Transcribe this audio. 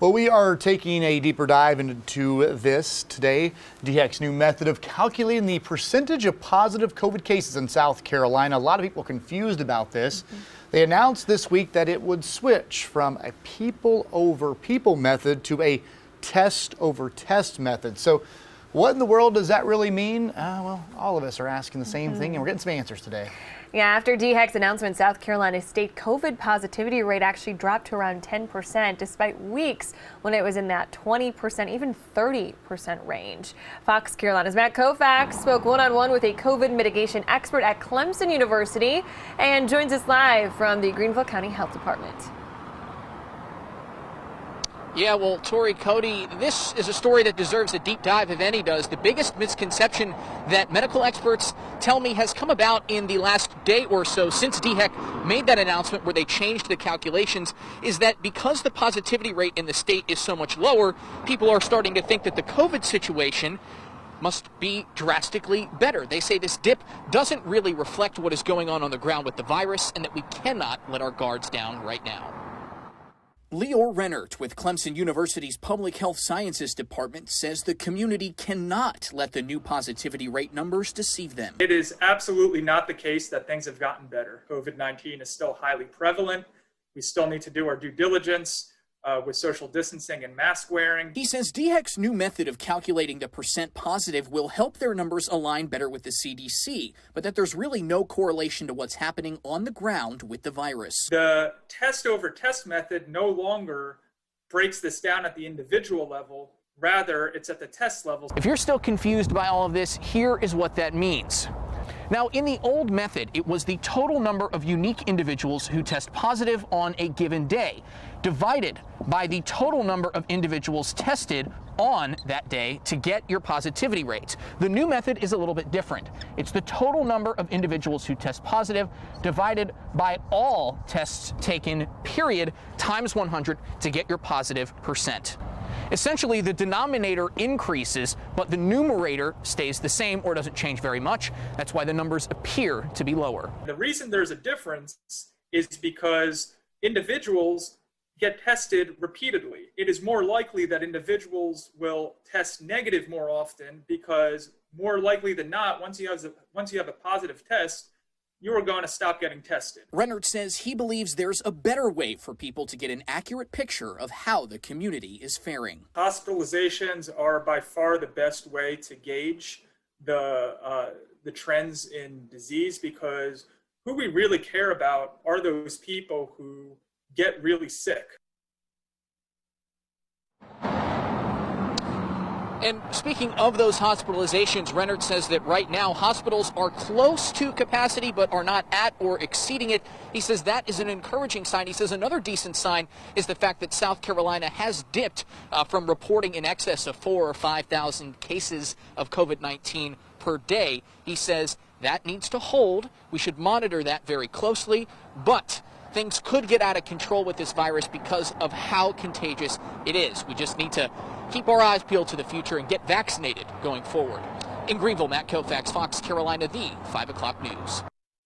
Well, we are taking a deeper dive into this today. DHEC's new method of calculating the percentage of positive COVID cases in South Carolina. A lot of people confused about this. They announced this week that it would switch from a people over people method to a test over test method. So what in the world does that really mean? Well, all of us are asking the same thing, and we're getting some answers today. Yeah, after DHEC's announcement, South Carolina's state COVID positivity rate actually dropped to around 10%, despite weeks when it was in that 20%, even 30% range. Fox Carolina's Matt Kaufax spoke one-on-one with a COVID mitigation expert at Clemson University and joins us live from the Greenville County Health Department. Yeah, well, Tori, Cody, this is a story that deserves a deep dive, if any does. The biggest misconception that medical experts tell me has come about in the last day or so since DHEC made that announcement where they changed the calculations is that because the positivity rate in the state is so much lower, people are starting to think that the COVID situation must be drastically better. They say this dip doesn't really reflect what is going on the ground with the virus and that we cannot let our guards down right now. Leor Rennert with Clemson University's Public Health Sciences Department says the community cannot let the new positivity rate numbers deceive them. It is absolutely not the case that things have gotten better. COVID-19 is still highly prevalent. We still need to do our due diligence with social distancing and mask wearing. He says DHEC's new method of calculating the percent positive will help their numbers align better with the CDC, but that there's really no correlation to what's happening on the ground with the virus. The test over test method no longer breaks this down at the individual level. Rather, it's at the test level. If you're still confused by all of this, here is what that means. Now, in the old method, it was the total number of unique individuals who test positive on a given day, divided by the total number of individuals tested on that day to get your positivity rate. The new method is a little bit different. It's the total number of individuals who test positive divided by all tests taken, period, times 100 to get your positive percent. Essentially, the denominator increases, but the numerator stays the same or doesn't change very much. That's why the numbers appear to be lower. The reason there's a difference is because individuals get tested repeatedly. It is more likely that individuals will test negative more often because more likely than not, once you have a positive test, you are going to stop getting tested. Rennert says he believes there's a better way for people to get an accurate picture of how the community is faring. Hospitalizations are by far the best way to gauge the trends in disease because who we really care about are those people who get really sick. And speaking of those hospitalizations, Rennert says that right now hospitals are close to capacity but are not at or exceeding it. He says that is an encouraging sign. He says another decent sign is the fact that South Carolina has dipped from reporting in excess of 4,000 or 5,000 cases of COVID-19 per day. He says that needs to hold. We should monitor that very closely, but things could get out of control with this virus because of how contagious it is. We just need to keep our eyes peeled to the future and get vaccinated going forward. In Greenville, Matt Kaufax, Fox Carolina, the 5 o'clock news.